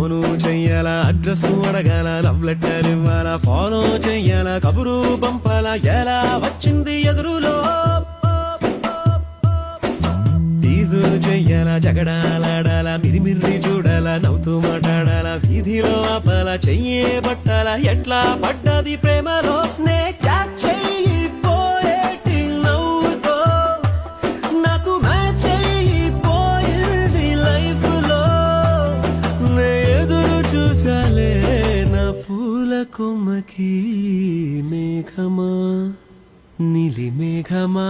phone చెయ్యాలా, address అడగాల, love letter ఇవ్వాలా, ఫాలో చెయ్యాలా, కబురు పంపాలా, ఎలా వచ్చింది ఎదురులో టీజు చెయ్యాలా, జగడాలాడాలా, మిరిమిర్రి చూడాలా, నవ్వుతూ మాట్లాడాలా, వీధిలో ఆపాలా, చెయ్యే పట్టాలా, ఎట్లా పడ్డది ప్రేమలో నే క్యాచ్ చెయ్యిపోయేటి నవ్వుతో నాకు మ్యాచ్ అయిపోయింది లైఫ్ లో నే ఎదురు చూసాలే నా పూల కొమ్మకి మేఘమా నీలి మేఘమా